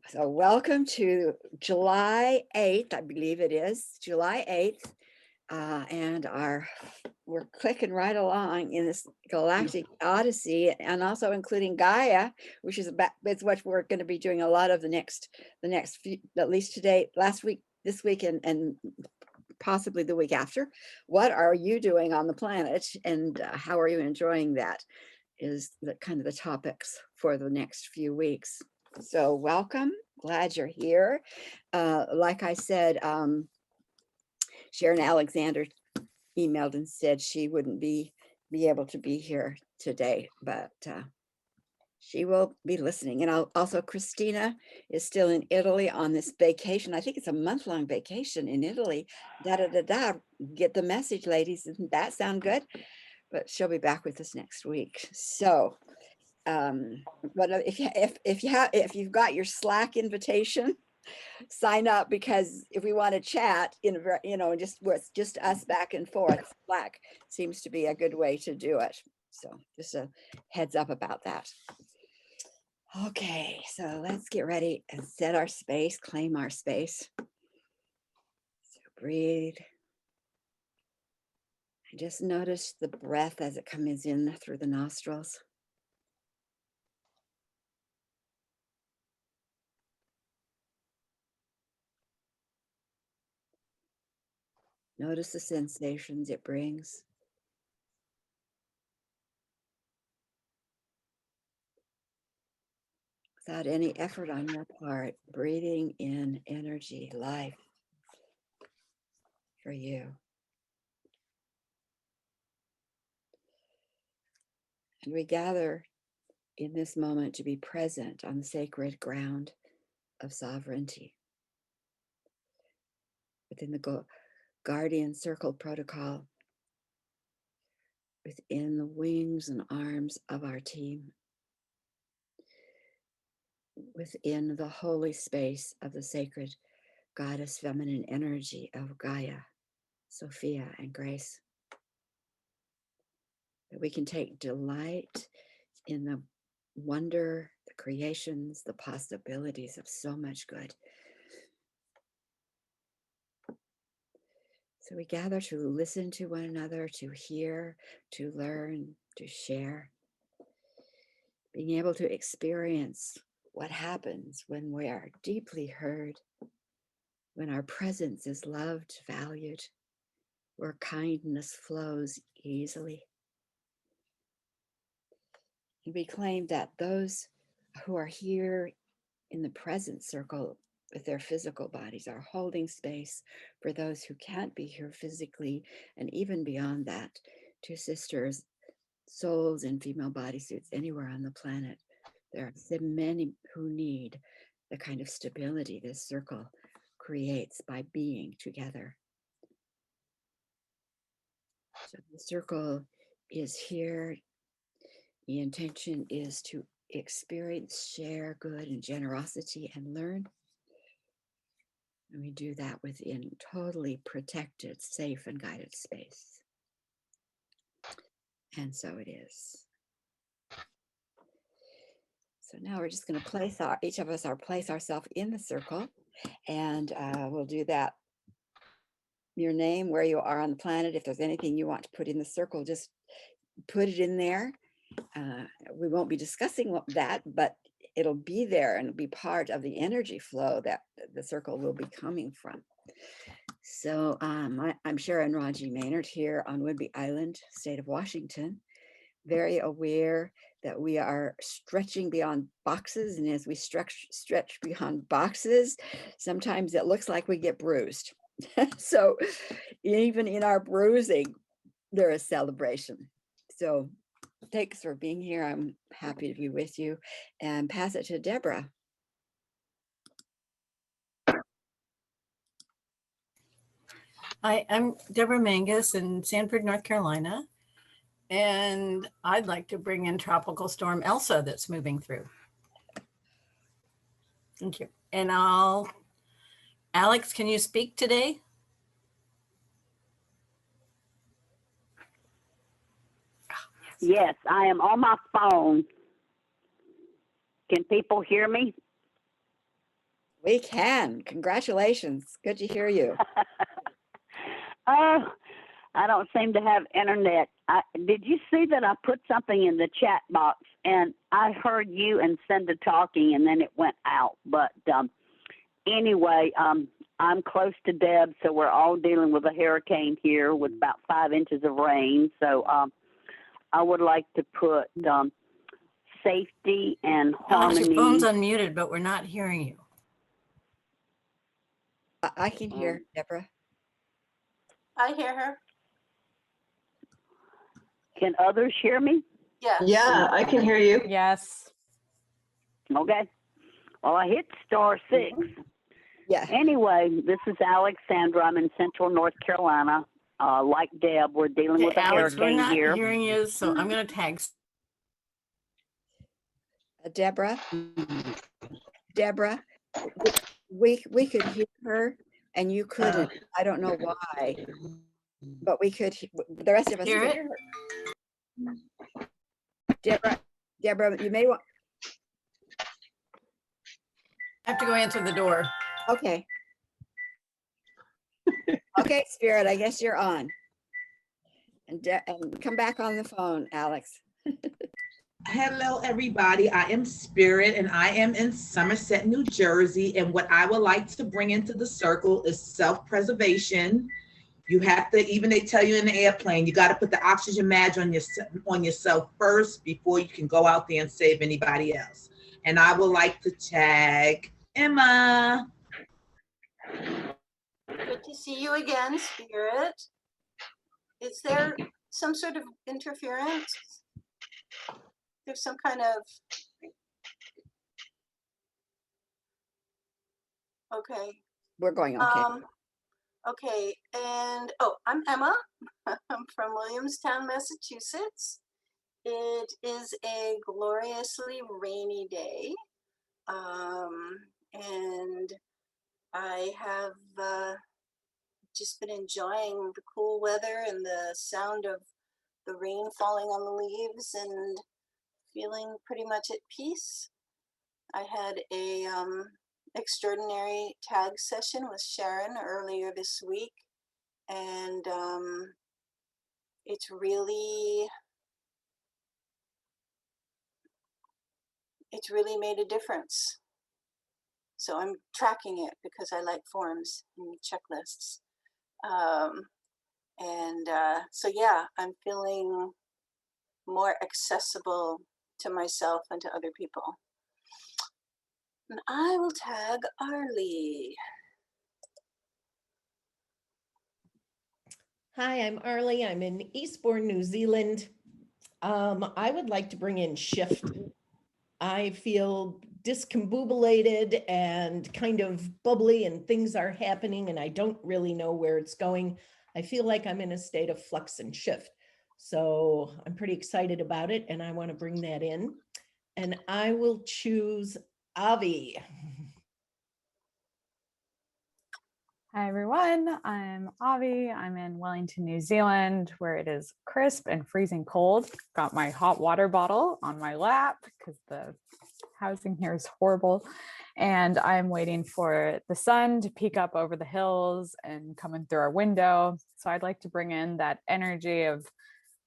So welcome to July 8th, I believe it is, July 8th. And we're clicking right along in this Galactic Odyssey, and also including Gaia, which is what we're going to be doing a lot of the next few, at least today, last week, this week, and possibly the week after. What are you doing on the planet, and how are you enjoying that? Is the kind of the topics for the next few weeks. So welcome, glad you're here. Like I said, Sharon Alexander emailed and said she wouldn't be able to be here today, but she will be listening. And also Christina is still in Italy on this vacation. I think it's a month-long vacation in Italy. Get the message, ladies. Doesn't that sound good? But she'll be back with us next week. So but if you've got your Slack invitation, sign up, because if we want to chat just us back and forth, Slack seems to be a good way to do it. So just a heads up about that. Okay, so let's get ready and set our space, claim our space. So breathe. And just notice the breath as it comes in through the nostrils. Notice the sensations it brings. Without any effort on your part, breathing in energy, life for you. And we gather in this moment to be present on the sacred ground of sovereignty. Within the Guardian Circle protocol, within the wings and arms of our team, within the holy space of the sacred goddess feminine energy of Gaia, Sophia, and Grace. That we can take delight in the wonder, the creations, the possibilities of so much good. So we gather to listen to one another, to hear, to learn, to share, being able to experience what happens when we are deeply heard, when our presence is loved, valued, where kindness flows easily. And we claim that those who are here in the present circle with their physical bodies are holding space for those who can't be here physically, and even beyond that, to sisters, souls in female bodysuits anywhere on the planet. There are so many who need the kind of stability this circle creates by being together. So the circle is here. The intention is to experience, share good and generosity, and learn. And we do that within totally protected, safe, and guided space. And so it is. So now we're just going to place each of us place ourselves in the circle, and we'll do that. Your name, where you are on the planet. If there's anything you want to put in the circle, just put it in there. We won't be discussing that, but it'll be there and it'll be part of the energy flow that the circle will be coming from. So I'm Sharon Raji Maynard here on Whidbey Island, state of Washington, very aware that we are stretching beyond boxes. And as we stretch beyond boxes, sometimes it looks like we get bruised. So even in our bruising, there is celebration. So thanks for being here. I'm happy to be with you, and pass it to Deborah. Hi, I'm Deborah Mangus in Sanford, North Carolina, and I'd like to bring in Tropical Storm Elsa that's moving through. Thank you. And Alex, can you speak today? Yes, I am on my phone. Can people hear me? We can. Congratulations. Good to hear you. Oh, I don't seem to have internet. Did you see that I put something in the chat box and I heard you and Cinda talking and then it went out? But anyway, I'm close to Deb, so we're all dealing with a hurricane here with about 5 inches of rain. So I would like to put safety and Alex, harmony. your phone's unmuted, but we're not hearing you. I can hear Deborah. I hear her. Can others hear me? Yes. Yeah, I can hear you. Yes. Okay. Well, I hit *6. Yeah. Anyway, this is Alexandra. I'm in Central North Carolina. Like Deb, we're dealing with a Alex, we're hurricane not here. hearing you, so I'm going to tag. Deborah, we could hear her and you couldn't. I don't know why, but we could. The rest of us Hear could it? hear her. Deborah, you may want. I have to go answer the door. Okay. Okay, Spirit. I guess you're on. And come back on the phone, Alex. Hello, everybody. I am Spirit, and I am in Somerset, New Jersey. And what I would like to bring into the circle is self-preservation. You have to, even they tell you in the airplane, you got to put the oxygen mask on yourself first before you can go out there and save anybody else. And I would like to tag Emma. Good to see you again, Spirit. Is there some sort of interference? There's some kind of. Okay. We're going okay. Okay, and I'm Emma. I'm from Williamstown, Massachusetts. It is a gloriously rainy day, and I have just been enjoying the cool weather and the sound of the rain falling on the leaves and feeling pretty much at peace. I had a extraordinary tag session with Sharon earlier this week, and it's really made a difference. So I'm tracking it because I like forms and checklists. So yeah, I'm feeling more accessible to myself and to other people. And I will tag Arlie. Hi, I'm Arlie. I'm in Eastbourne, New Zealand. I would like to bring in shift. I feel discombobulated and kind of bubbly and things are happening and I don't really know where it's going. I feel like I'm in a state of flux and shift. So I'm pretty excited about it and I want to bring that in. And I will choose Avi. Hi everyone, I'm Avi. I'm in Wellington, New Zealand, where it is crisp and freezing cold. Got my hot water bottle on my lap because the housing here is horrible. And I'm waiting for the sun to peek up over the hills and coming through our window. So I'd like to bring in that energy of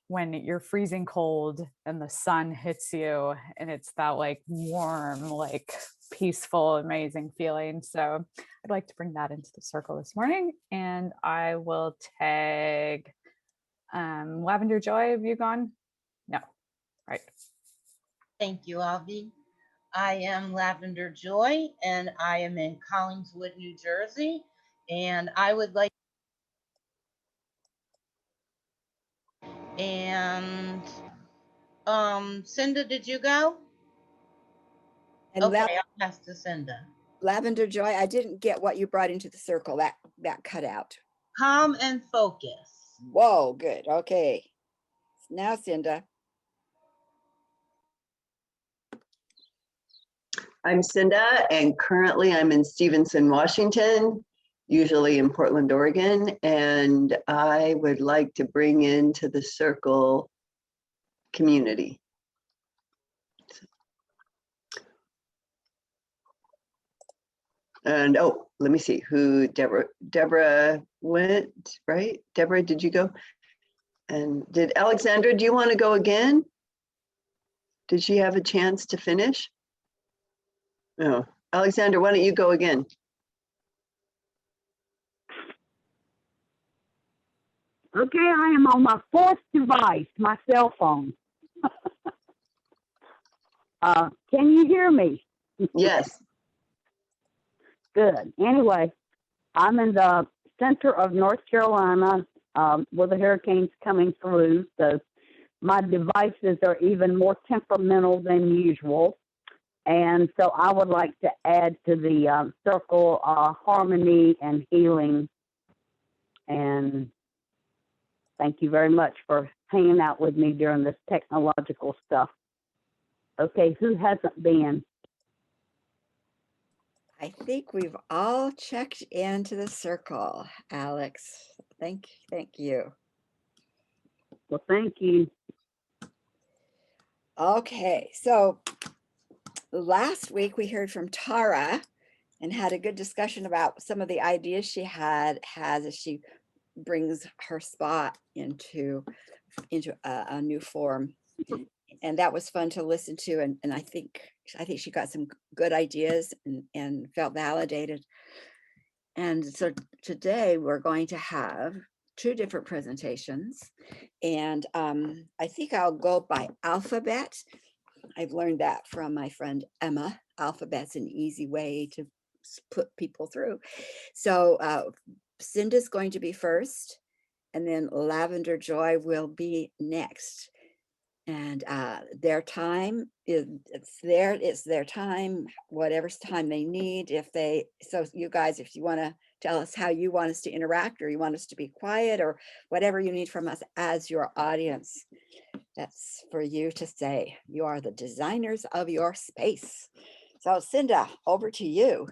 when you're freezing cold and the sun hits you and it's that like warm, like peaceful, amazing feeling. So I'd like to bring that into the circle this morning, and I will tag Lavender Joy. Have you gone? No. Right. Thank you, Avi. I am Lavender Joy, and I am in Collingswood, New Jersey, and I would like. And Cinda, did you go? And Okay, I'll pass to Cinda. Lavender Joy, I didn't get what you brought into the circle. That cut out. Calm and focus. Whoa, good. Okay. Now, Cinda. I'm Cinda, and currently I'm in Stevenson, Washington, usually in Portland, Oregon, and I would like to bring into the circle community. And oh, let me see who Deborah went, right? Deborah, did you go? And did Alexandra, do you want to go again? Did she have a chance to finish? No. Alexandra, why don't you go again? Okay, I am on my fourth device, my cell phone. Can you hear me? Yes. Good. Anyway, I'm in the center of North Carolina where the hurricane's coming through. So my devices are even more temperamental than usual. And so I would like to add to the circle harmony and healing. And thank you very much for hanging out with me during this technological stuff. Okay, who hasn't been? I think we've all checked into the circle, Alex. Thank you. Well, thank you. Okay, so last week we heard from Tara and had a good discussion about some of the ideas she has as she brings her spot into a new form. And that was fun to listen to. And I think she got some good ideas and felt validated. And so today we're going to have two different presentations. And I think I'll go by alphabet. I've learned that from my friend Emma. Alphabet's an easy way to put people through. So Cinda's going to be first, and then Lavender Joy will be next. And their time it's their time, whatever time they need. So you guys, if you want to tell us how you want us to interact, or you want us to be quiet, or whatever you need from us as your audience, that's for you to say. You are the designers of your space. So Cinda, over to you.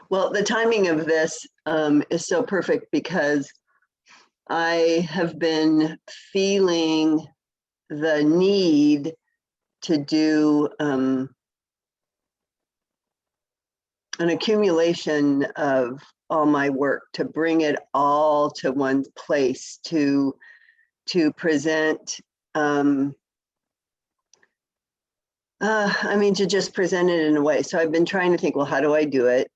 Well, the timing of this is so perfect because I have been feeling the need to do an accumulation of all my work, to bring it all to one place, to present, to just present it in a way. So I've been trying to think, well, how do I do it?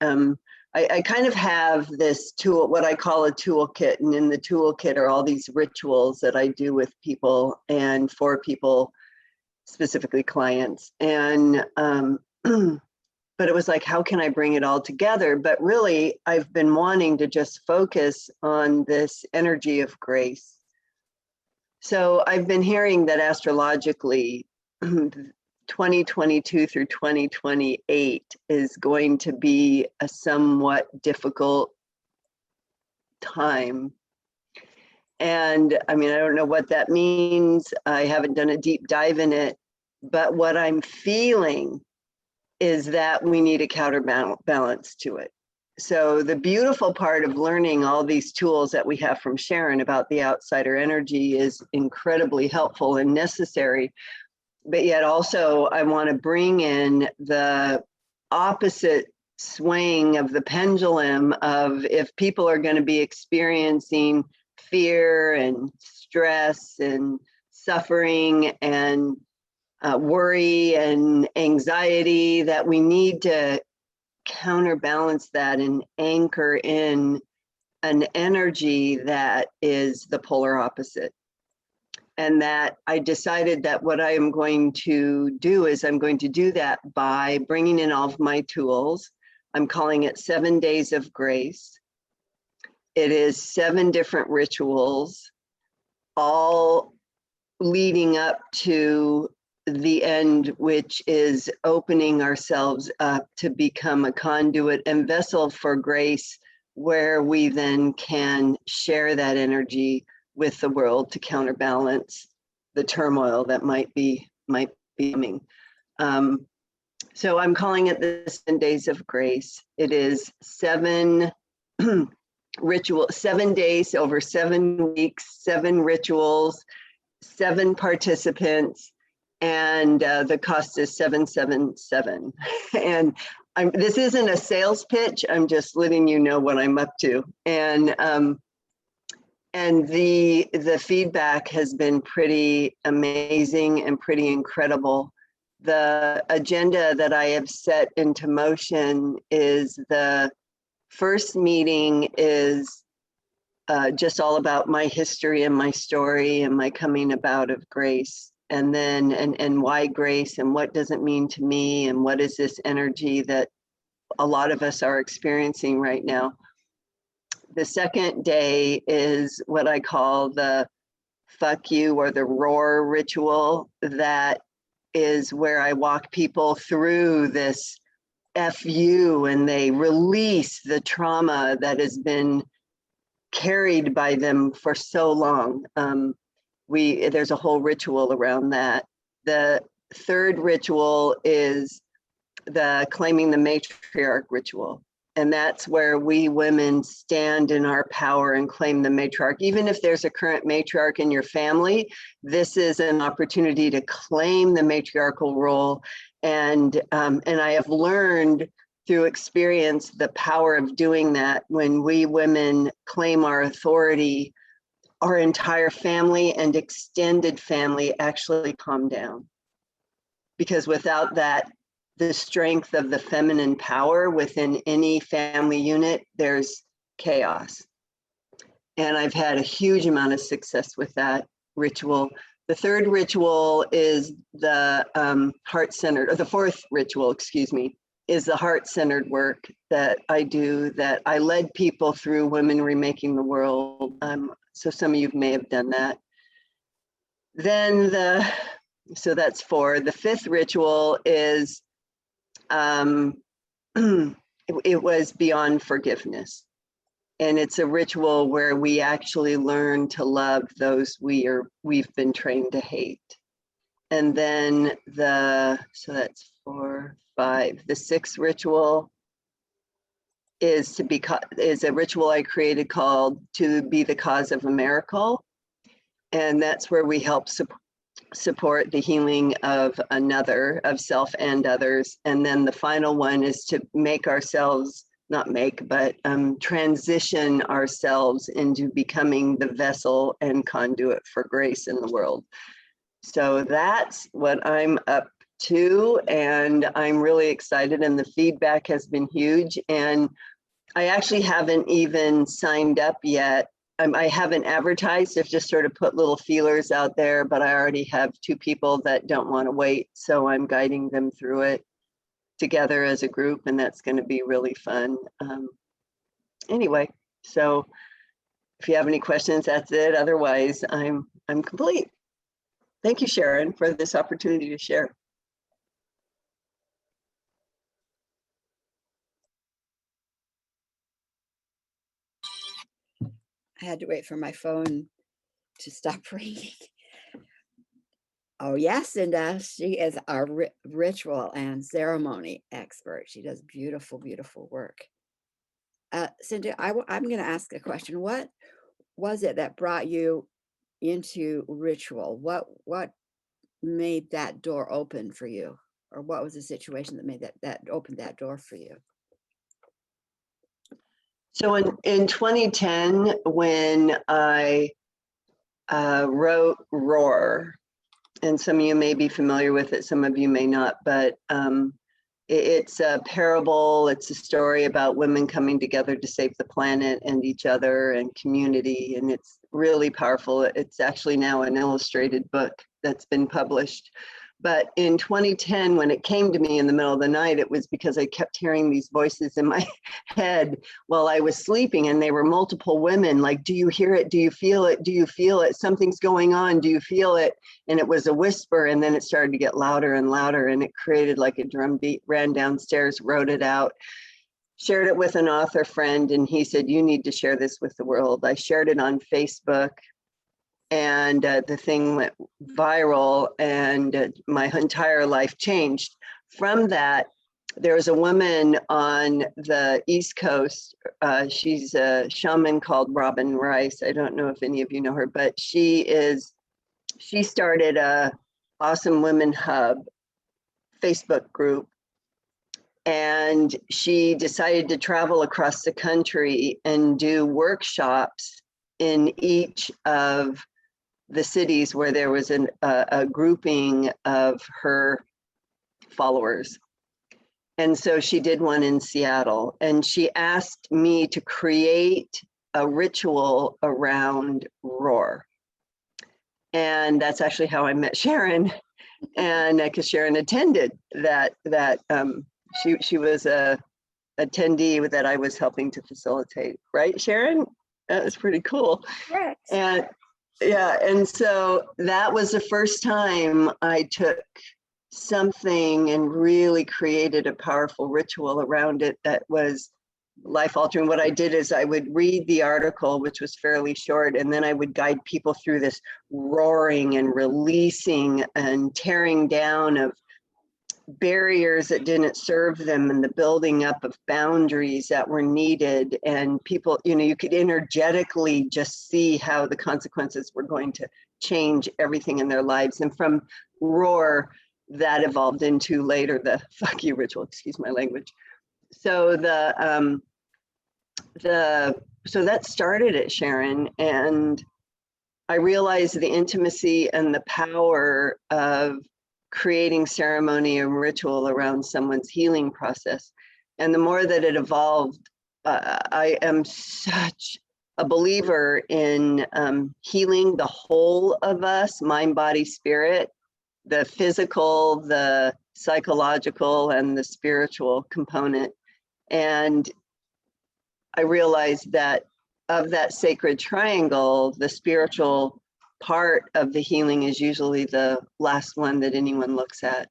I kind of have this tool, what I call a toolkit, and in the toolkit are all these rituals that I do with people and for people, specifically clients. And but it was like, how can I bring it all together? But really, I've been wanting to just focus on this energy of grace. So I've been hearing that astrologically, 2022 through 2028 is going to be a somewhat difficult time. And I mean, I don't know what that means. I haven't done a deep dive in it, but what I'm feeling is that we need a counterbalance to it. So the beautiful part of learning all these tools that we have from Sharon about the outsider energy is incredibly helpful and necessary. But yet also I want to bring in the opposite swing of the pendulum of, if people are going to be experiencing fear and stress and suffering and worry and anxiety, that we need to counterbalance that and anchor in an energy that is the polar opposite. And that I decided that what I am going to do is I'm going to do that by bringing in all of my tools. I'm calling it 7 Days of Grace. It is 7 different rituals, all leading up to the end, which is opening ourselves up to become a conduit and vessel for grace, where we then can share that energy with the world to counterbalance the turmoil that might be coming. So I'm calling it the 7 Days of Grace. It is 7 rituals, 7 days over 7 weeks, 7 rituals, 7 participants, and the cost is $777. And this isn't a sales pitch. I'm just letting you know what I'm up to. And the feedback has been pretty amazing and pretty incredible. The agenda that I have set into motion is the first meeting is just all about my history and my story and my coming about of grace. And then, and why grace and what does it mean to me and what is this energy that a lot of us are experiencing right now. The second day is what I call the fuck you or the roar ritual. That is where I walk people through this FU and they release the trauma that has been carried by them for so long. There's a whole ritual around that. The third ritual is the claiming the matriarch ritual. And that's where we women stand in our power and claim the matriarch. Even if there's a current matriarch in your family, this is an opportunity to claim the matriarchal role. And I have learned through experience the power of doing that. When we women claim our authority, our entire family and extended family actually calm down. Because without that, the strength of the feminine power within any family unit, there's chaos. And I've had a huge amount of success with that ritual. The third ritual is the heart-centered, or the fourth ritual, excuse me, is the heart-centered work that I do, that I led people through Women Remaking the World. So some of you may have done that. Then so that's four. The fifth ritual is, it was beyond forgiveness. And it's a ritual where we actually learn to love those we've been trained to hate. And then so that's 4, 5. The sixth ritual is a ritual I created called To Be the Cause of a Miracle. And that's where we help support the healing of another, of self and others. And then the final one is to make ourselves, not make, but transition ourselves into becoming the vessel and conduit for grace in the world. So that's what I'm up to, and I'm really excited, and the feedback has been huge. And I actually haven't even signed up yet. I haven't advertised. I've just sort of put little feelers out there, but I already have 2 people that don't want to wait. So I'm guiding them through it together as a group, and that's going to be really fun. Anyway, so if you have any questions, that's it. Otherwise, I'm complete. Thank you, Sharon, for this opportunity to share. I had to wait for my phone to stop ringing. Oh yes, Cinda, she is our ritual and ceremony expert. She does beautiful, beautiful work. Cinda, I'm going to ask a question. What was it that brought you into ritual? What made that door open for you? Or what was the situation that made that opened that door for you? So in 2010, when I wrote Roar, and some of you may be familiar with it, some of you may not, but it's a parable. It's a story about women coming together to save the planet and each other and community, and it's really powerful. It's actually now an illustrated book that's been published. But in 2010, when it came to me in the middle of the night, it was because I kept hearing these voices in my head while I was sleeping, and they were multiple women, like, do you hear it? Do you feel it? Do you feel it? Something's going on. Do you feel it? And it was a whisper, and then it started to get louder and louder, and it created like a drum beat. Ran downstairs, wrote it out, shared it with an author friend, and he said, you need to share this with the world. I shared it on Facebook, and the thing went viral, and my entire life changed. From that, there was a woman on the East Coast. She's a shaman called Robin Rice. I don't know if any of you know her, but she started a Awesome Women Hub Facebook group. And she decided to travel across the country and do workshops in each of the cities where there was a grouping of her followers. And so she did one in Seattle, and she asked me to create a ritual around roar. And that's actually how I met Sharon. And because Sharon attended that, she was a attendee that I was helping to facilitate, right, Sharon? That was pretty cool. Correct. And yeah, and so that was the first time I took something and really created a powerful ritual around it that was life altering. What I did is I would read the article, which was fairly short, and then I would guide people through this roaring and releasing and tearing down of barriers that didn't serve them and the building up of boundaries that were needed. And people, you could energetically just see how the consequences were going to change everything in their lives. And from roar, that evolved into later the fuck you ritual, excuse my language. So so that started it, Sharon, and I realized the intimacy and the power of creating ceremony and ritual around someone's healing process. And the more that it evolved, I am such a believer in healing the whole of us, mind, body, spirit, the physical, the psychological, and the spiritual component. And I realized that of that sacred triangle, the spiritual part of the healing is usually the last one that anyone looks at.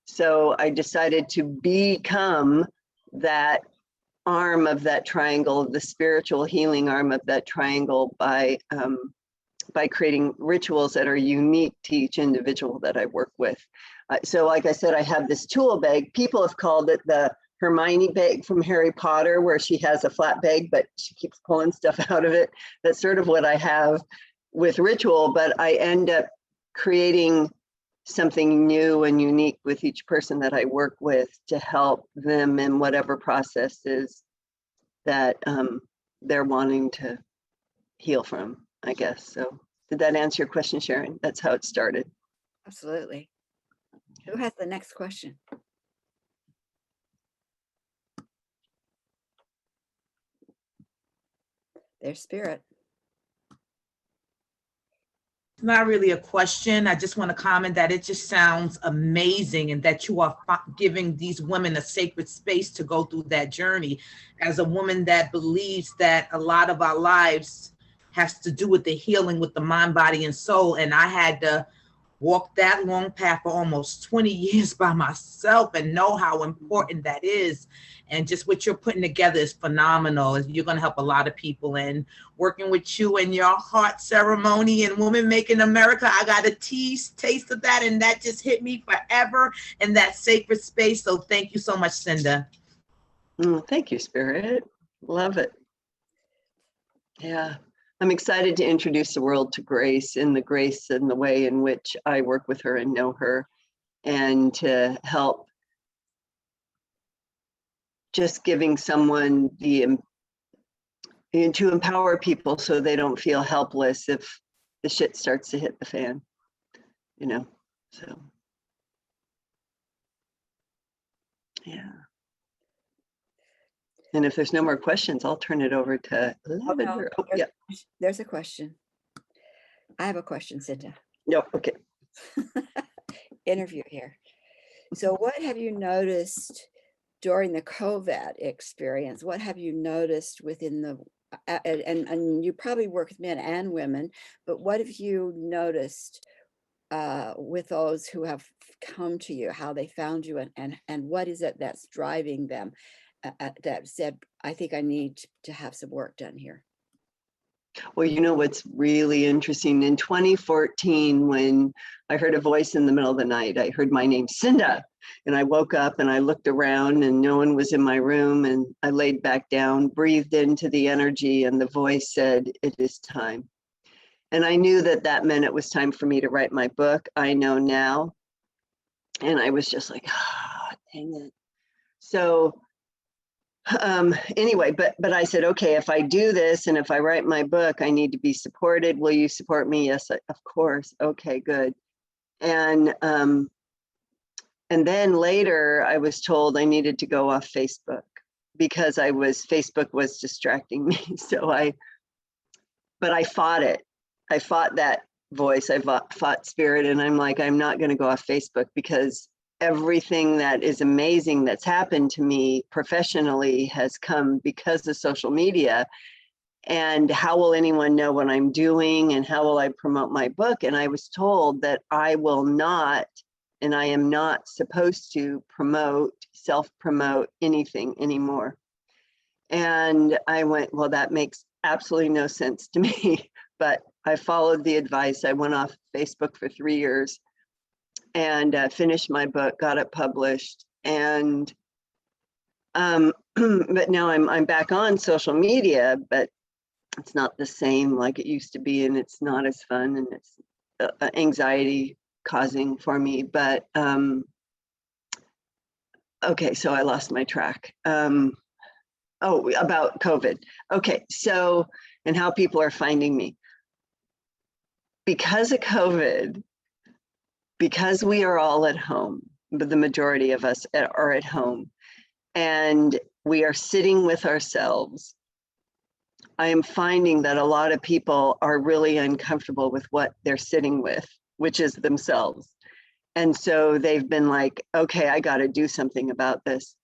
So I decided to become that arm of that triangle, the spiritual healing arm of that triangle, by creating rituals that are unique to each individual that I work with. So like I said, I have this tool bag. People have called it the Hermione bag from Harry Potter, where she has a flat bag, but she keeps pulling stuff out of it. That's sort of what I have with ritual, but I end up creating something new and unique with each person that I work with to help them in whatever process is that they're wanting to heal from, I guess. So did that answer your question, Sharon? That's how it started. Absolutely. Who has the next question? Their spirit. It's not really a question. I just want to comment that it just sounds amazing, and that you are giving these women a sacred space to go through that journey. As a woman that believes that a lot of our lives has to do with the healing with the mind, body, and soul, and I had to walk that long path for almost 20 years by myself and know how important that is. And just what you're putting together is phenomenal. You're going to help a lot of people. And working with you and your heart ceremony and Woman Making America, I got a taste of that, and that just hit me forever in that sacred space. So thank you so much, Cinda. Thank you, Spirit. Love it. Yeah. I'm excited to introduce the world to Grace, in the way in which I work with her and know her, and to help just giving someone and to empower people so they don't feel helpless if the shit starts to hit the fan, so. Yeah. And if there's no more questions, I'll turn it over to Lavender. Oh, yeah. There's a question. I have a question, Cinda. No, okay. Interview here. So what have you noticed during the COVID experience? What have you noticed within the, and you probably work with men and women, but what have you noticed with those who have come to you, how they found you, and what is it that's driving them? That said, I think I need to have some work done here. Well, what's really interesting, in 2014, when I heard a voice in the middle of the night, I heard my name, Cinda, and I woke up and I looked around and no one was in my room, and I laid back down, breathed into the energy, and the voice said, "It is time." And I knew that meant it was time for me to write my book. I know now And I was just like, ah, dang it. So anyway, but I said, okay, if I do this and if I write my book, I need to be supported. Will you support me? Yes, of course. Okay, good. And then later I was told I needed to go off Facebook because Facebook was distracting me. So but I fought it. I fought that voice. I fought spirit, and I'm like, I'm not going to go off Facebook because everything that is amazing that's happened to me professionally has come because of social media. And how will anyone know what I'm doing, and how will I promote my book? And I was told that I will not, and I am not supposed to self-promote anything anymore. And I went, well, that makes absolutely no sense to me. But I followed the advice. I went off Facebook for 3 years and finished my book, got it published. And but now I'm back on social media, but it's not the same like it used to be, and it's not as fun, and it's anxiety causing for me. But okay, so I lost my track. Oh, about COVID. Okay, so, and how people are finding me. Because of COVID, because we are all at home, but the majority of us are at home, and we are sitting with ourselves, I am finding that a lot of people are really uncomfortable with what they're sitting with, which is themselves. And so they've been like, okay, I got to do something about this.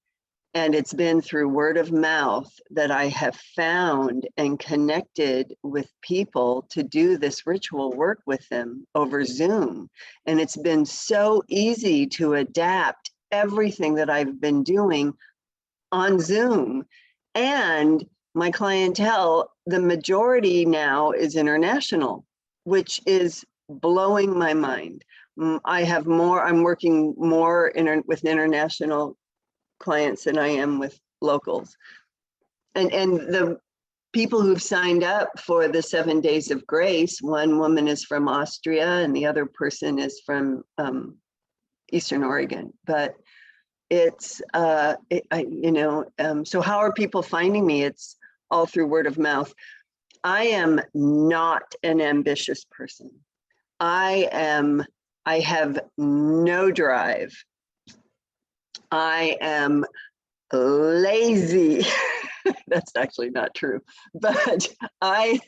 And it's been through word of mouth that I have found and connected with people to do this ritual work with them over Zoom. And it's been so easy to adapt everything that I've been doing on Zoom. And my clientele, the majority now is international, which is blowing my mind. I'm working more with international clients than I am with locals. And the people who've signed up for the 7 days of grace, one woman is from Austria and the other person is from Eastern Oregon. But it's, so how are people finding me? It's all through word of mouth. I am not an ambitious person. I have no drive. I am lazy. That's actually not true, but I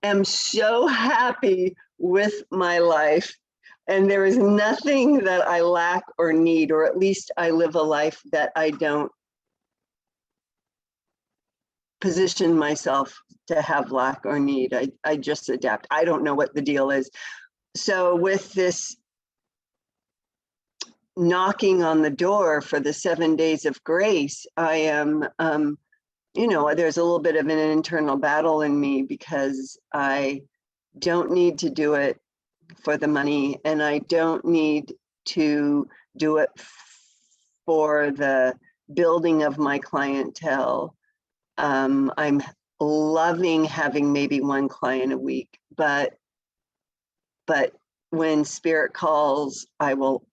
am so happy with my life, and there is nothing that I lack or need, or at least I live a life that I don't position myself to have lack or need. I just adapt. I don't know what the deal is. So with this knocking on the door for the 7 days of grace, I am, there's a little bit of an internal battle in me because I don't need to do it for the money, and I don't need to do it for the building of my clientele. I'm loving having maybe one client a week, but when spirit calls, I will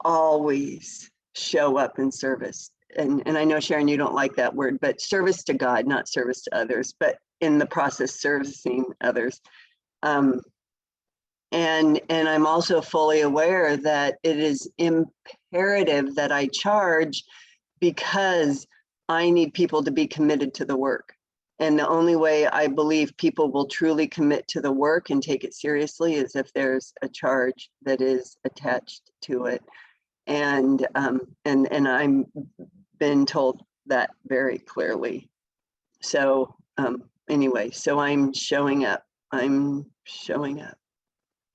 always show up in service. And I know, Sharon, you don't like that word, but service to God, not service to others, but in the process, servicing others. And I'm also fully aware that it is imperative that I charge because I need people to be committed to the work. And the only way I believe people will truly commit to the work and take it seriously is if there's a charge that is attached to it. And I'm been told that very clearly. So anyway, so I'm showing up.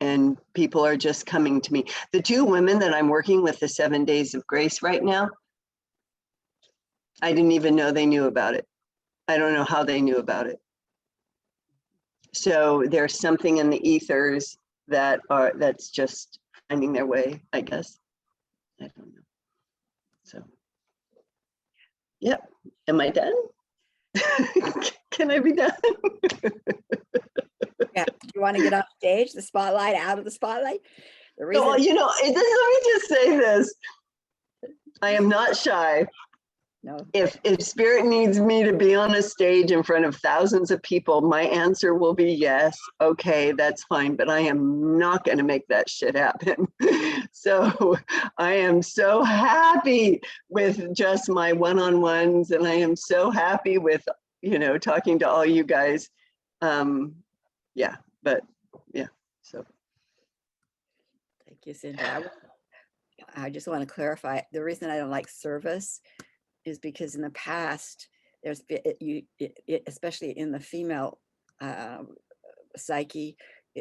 And people are just coming to me. The 2 women that I'm working with the 7 days of grace right now, I didn't even know they knew about it. I don't know how they knew about it. So there's something in the ethers that's just finding their way, I guess. I don't know. So, yep. Am I done? Can I be done? Yeah. Do you want to get off stage, the spotlight, out of the spotlight? The Well, reason, you know, let me just say this. I am not shy. no, If spirit needs me to be on a stage in front of thousands of people, my answer will be yes. Okay, that's fine, but I am not going to make that shit happen. So I am so happy with just my one-on-ones, and I am so happy with, you know, talking to all you guys. Yeah, but yeah, so. thank you, Cinda. I just want to clarify, the reason I don't like service is because in the past, there's been, especially in the female psyche,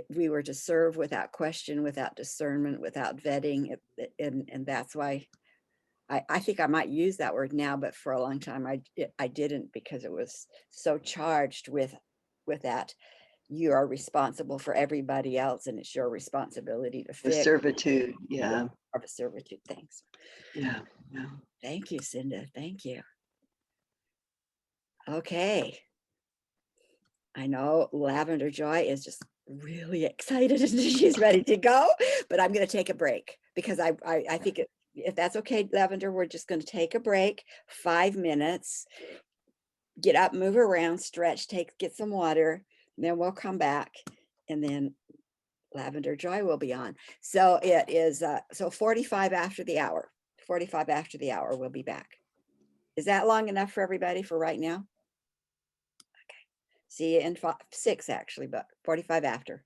we were to serve without question, without discernment, without vetting. And that's why I think I might use that word now, but for a long time I didn't, because it was so charged with that. You are responsible for everybody else, and it's your responsibility to The fix. servitude, yeah, Of a servitude. Thanks. yeah, yeah. Thank you, Cinda. Thank you. Okay. I know Lavender Joy is just really excited and she's ready to go, but I'm going to take a break because I think if that's okay, Lavender, we're just going to take a break, 5 minutes, get up, move around, stretch, get some water, and then we'll come back, and then Lavender Joy will be on. So it is so 45 after the hour. 45 after the hour, we'll be back. Is that long enough for everybody for right now? Okay. See you in 6 actually, but 45 after.